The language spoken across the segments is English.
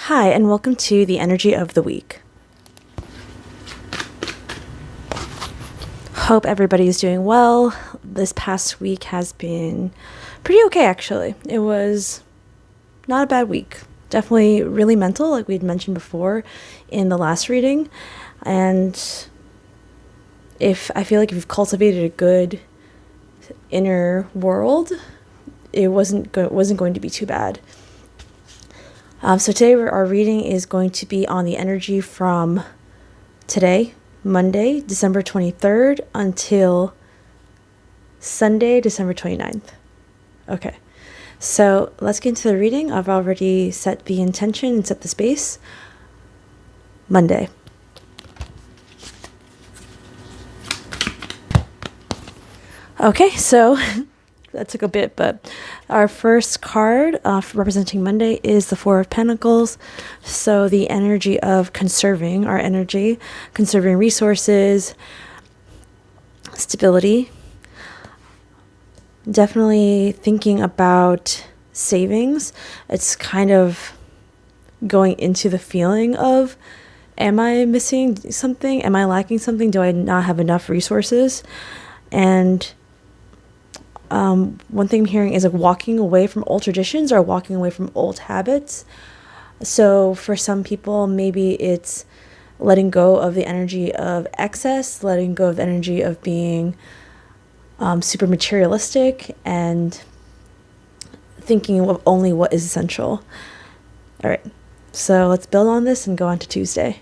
Hi, and welcome to the Energy of the Week. Hope everybody is doing well. This past week has been pretty okay, actually. It was not a bad week. Definitely really mental, like we had mentioned before in the last reading. And if I feel like if you've cultivated a good inner world, it wasn't going to be too bad. So today our reading is going to be on the energy from today, Monday, December 23rd, until Sunday, December 29th. Okay, so let's get into the reading. I've already set the intention and set the space. Monday. Okay, so that took a bit, but our first card representing Monday is the Four of Pentacles. So the energy of conserving our energy, conserving resources, stability. Definitely thinking about savings. It's kind of going into the feeling of, am I missing something? Am I lacking something? Do I not have enough resources? And one thing I'm hearing is like walking away from old traditions or walking away from old habits. So for some people, maybe it's letting go of the energy of excess, letting go of the energy of being super materialistic and thinking of only what is essential. All right, so let's build on this and go on to Tuesday.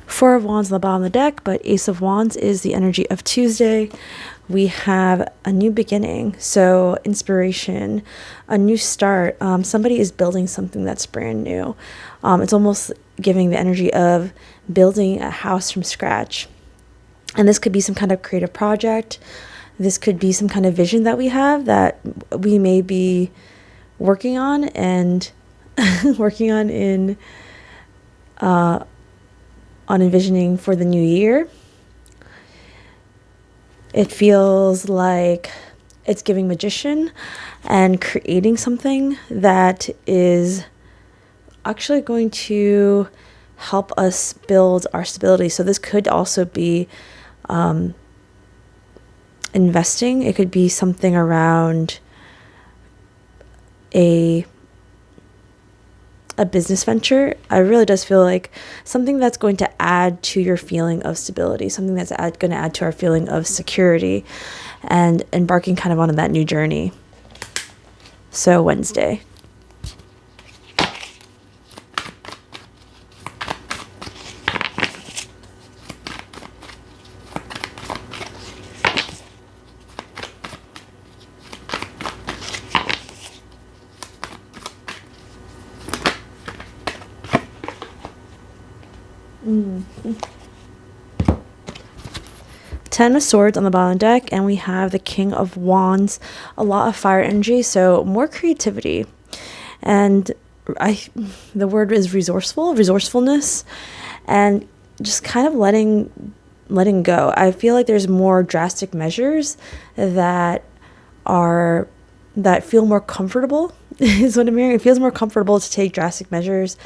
Four of Wands on the bottom of the deck, but Ace of Wands is the energy of Tuesday. We have a new beginning, so inspiration, a new start. Somebody is building something that's brand new. It's almost giving the energy of building a house from scratch. And this could be some kind of creative project. This could be some kind of vision that we have that we may be working on and working on in on envisioning for the new year. It feels like it's giving magician and creating something that is actually going to help us build our stability. So this could also be investing. It could be something around a business venture. It really does feel like something that's going to add to your feeling of stability, something that's going to add to our feeling of security and embarking kind of on that new journey. So Wednesday. Ten of Swords on the bottom deck, and we have the King of Wands, a lot of fire energy, so more creativity. And the word is resourcefulness, and just kind of letting go. I feel like there's more drastic measures that feel more comfortable is what I'm hearing. It feels more comfortable to take drastic measures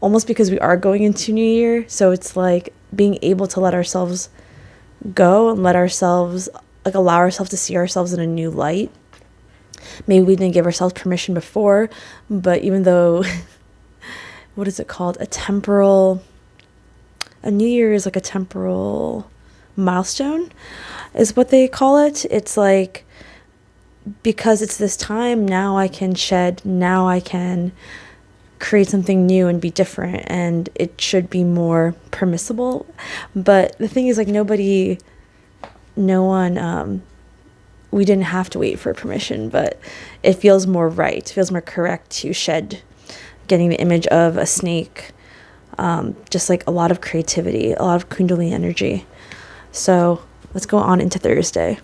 almost because we are going into New Year. So it's like being able to let ourselves go and let ourselves allow ourselves to see ourselves in a new light. Maybe we didn't give ourselves permission before, but even though what is it called? A New Year is like a temporal milestone is what they call it. It's like, because it's this time, now I can shed, now I can create something new and be different, and it should be more permissible. But the thing is, like, we didn't have to wait for permission, but it feels more right, it feels more correct to shed, getting the image of a snake, just like a lot of creativity, a lot of Kundalini energy. So let's go on into Thursday.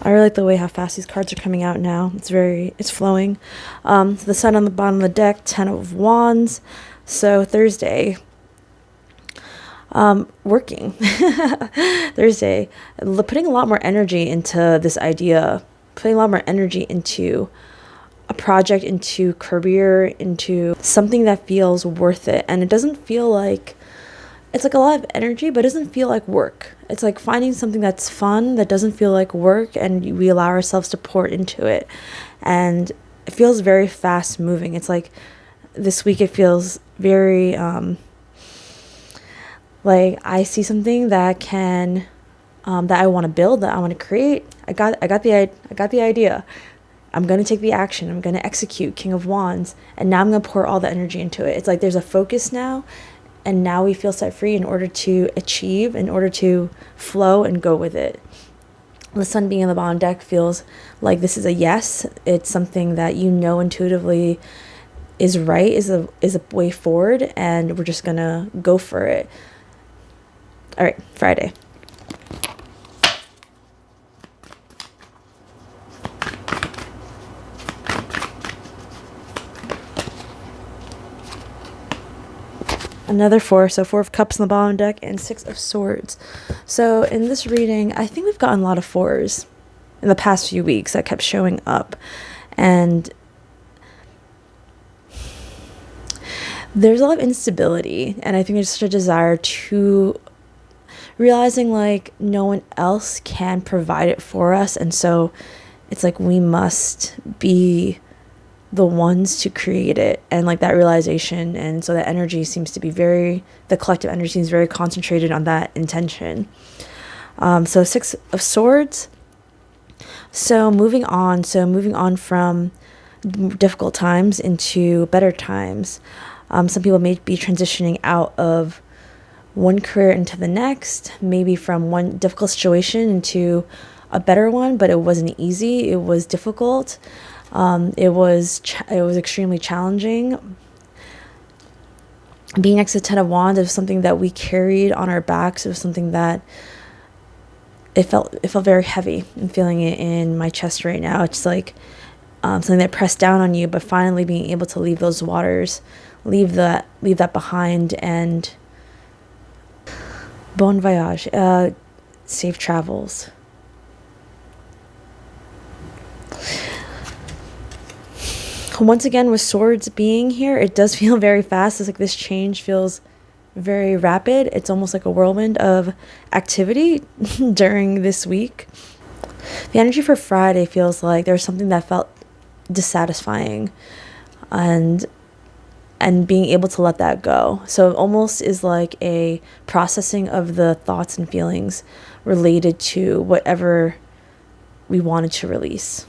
I really like the way how fast these cards are coming out now. It's flowing. The Sun on the bottom of the deck, 10 of Wands. So Thursday, working. Thursday, putting a lot more energy into this idea, putting a lot more energy into a project, into career, into something that feels worth it. And it doesn't feel like, it's like a lot of energy, but it doesn't feel like work. It's like finding something that's fun, that doesn't feel like work, and we allow ourselves to pour into it. And it feels very fast moving. It's like this week it feels very, like I see something that can, that I want to build, that I want to create. I got the idea. I'm going to take the action. I'm going to execute, King of Wands. And now I'm going to pour all the energy into it. It's like there's a focus now. And now we feel set free in order to achieve, in order to flow and go with it. The Sun being in the bottom deck feels like this is a yes. It's something that you know intuitively is right, is a way forward. And we're just going to go for it. All right, Friday. Another 4, so 4 of Cups on the bottom deck and 6 of Swords. So in this reading, I think we've gotten a lot of 4s in the past few weeks that kept showing up. And there's a lot of instability, and I think there's such a desire to realizing like no one else can provide it for us, and so it's like we must be the ones to create it. And like that realization, and so that energy seems to be the collective energy seems very concentrated on that intention. So 6 of Swords. So moving on from difficult times into better times. Some people may be transitioning out of one career into the next, maybe from one difficult situation into a better one, but it wasn't easy. It was difficult. It was extremely challenging. Being next to 10 of Wands, it was something that we carried on our backs. It was something that it felt very heavy. I'm feeling it in my chest right now. It's like something that pressed down on you, but finally being able to leave those waters, leave that behind, and bon voyage, safe travels. Once again, with Swords being here, it does feel very fast. It's like this change feels very rapid. It's almost like a whirlwind of activity during this week. The energy for Friday feels like there's something that felt dissatisfying, and being able to let that go. So it almost is like a processing of the thoughts and feelings related to whatever we wanted to release.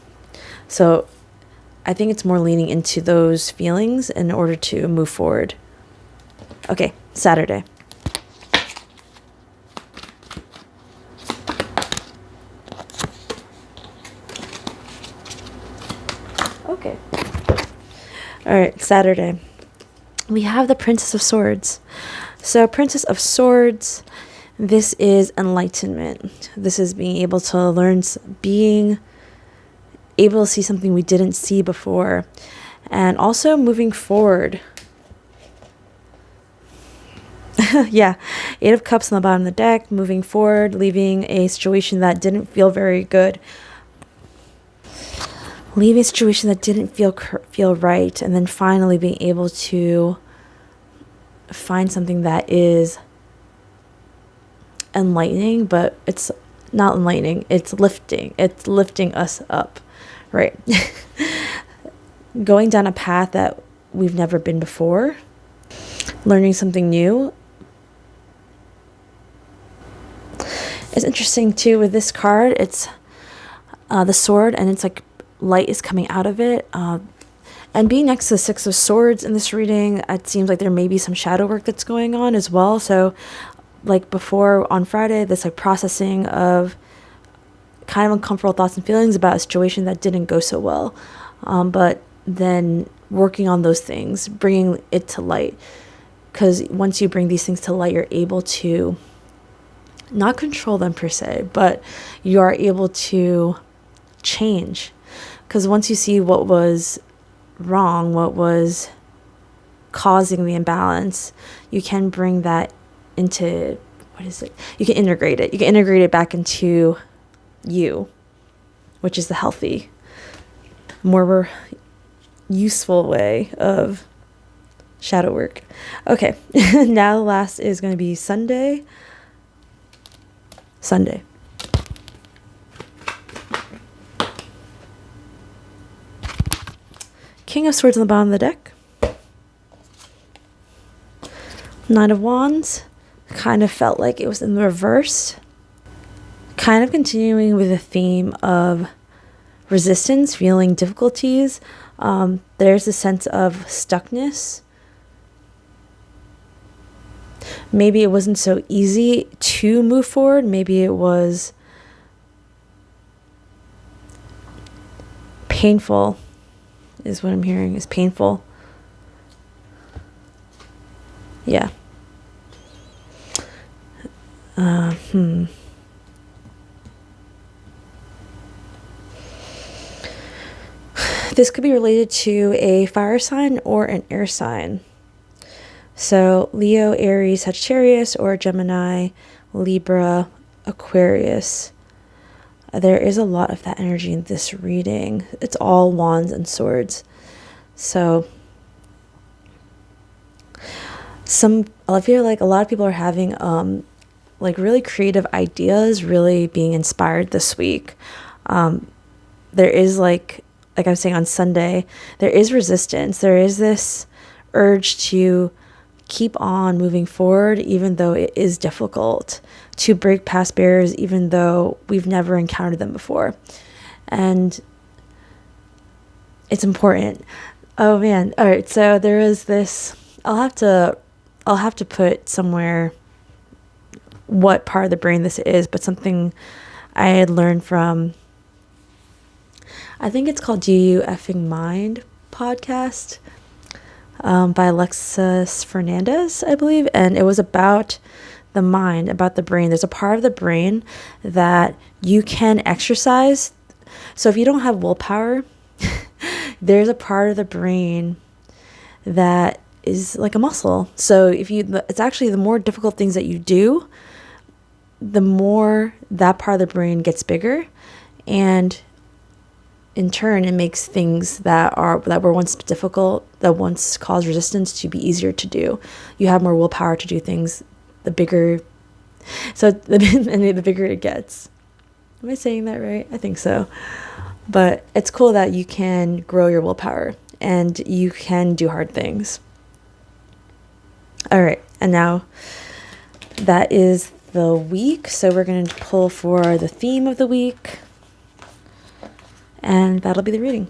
So I think it's more leaning into those feelings in order to move forward. Okay, Saturday. Okay. All right, Saturday. We have the Princess of Swords. So Princess of Swords, this is enlightenment. This is being able to learn, being able to see something we didn't see before, and also moving forward. Yeah, 8 of Cups on the bottom of the deck, moving forward, leaving a situation that didn't feel very good, leaving a situation that didn't feel right, and then finally being able to find something that is enlightening, but it's not enlightening, it's lifting us up. Right. Going down a path that we've never been before, learning something new. It's interesting too with this card. It's the sword, and it's like light is coming out of it. And being next to the 6 of Swords in this reading, it seems like there may be some shadow work that's going on as well. So like before on Friday, this like processing of kind of uncomfortable thoughts and feelings about a situation that didn't go so well, but then working on those things, bringing it to light, because once you bring these things to light, you're able to not control them per se, but you are able to change. Because once you see what was wrong, what was causing the imbalance, you can bring that into, you can integrate it. You can integrate it back into you, which is the healthy, more useful way of shadow work. Okay, now the last is going to be Sunday. King of Swords on the bottom of the deck. Knight of Wands. Kind of felt like it was in the reverse. Kind of continuing with the theme of resistance, feeling difficulties. There's a sense of stuckness. Maybe it wasn't so easy to move forward. Maybe it was painful, is what I'm hearing, is painful. Yeah. This could be related to a fire sign or an air sign. So Leo, Aries, Sagittarius, or Gemini, Libra, Aquarius. There is a lot of that energy in this reading. It's all wands and swords. So I feel like a lot of people are having like really creative ideas, really being inspired this week. There is like I was saying on Sunday, there is resistance. There is this urge to keep on moving forward, even though it is difficult, to break past barriers, even though we've never encountered them before. And it's important. Oh man. All right. So there is this, I'll have to put somewhere what part of the brain this is, but something I had learned from, I think it's called Do You Effing Mind podcast, by Alexis Fernandez, I believe. And it was about the mind, about the brain. There's a part of the brain that you can exercise. So if you don't have willpower, there's a part of the brain that is like a muscle. So it's actually the more difficult things that you do, the more that part of the brain gets bigger, and in turn, it makes things that were once difficult, that once caused resistance, to be easier to do. You have more willpower to do things, the bigger it gets. Am I saying that right? I think so. But it's cool that you can grow your willpower and you can do hard things. All right, and now that is the week. So we're going to pull for the theme of the week. And that'll be the reading.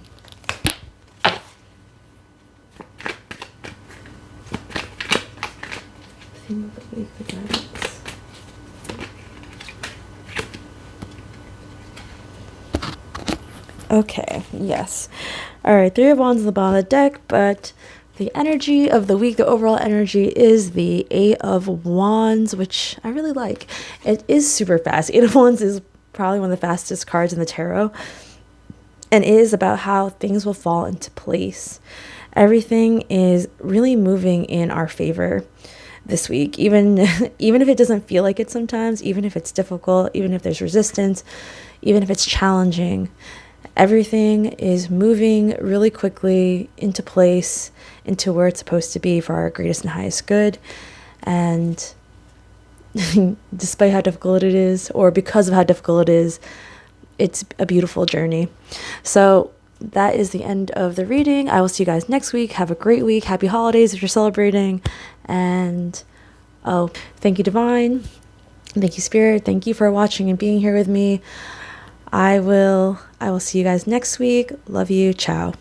Theme of the week, the guidance. Okay, yes. All right, Three of Wands on the bottom of the deck, but the energy of the week, the overall energy, is the Eight of Wands, which I really like. It is super fast. Eight of Wands is probably one of the fastest cards in the tarot. And it is about how things will fall into place. Everything is really moving in our favor this week, even if it doesn't feel like it sometimes, even if it's difficult, even if there's resistance, even if it's challenging. Everything is moving really quickly into place, into where it's supposed to be for our greatest and highest good. And despite how difficult it is, or because of how difficult it is, it's a beautiful journey. So that is the end of the reading. I will see you guys next week. Have a great week. Happy holidays if you're celebrating. And thank you, Divine. Thank you, Spirit. Thank you for watching and being here with me. I will see you guys next week. Love you. Ciao.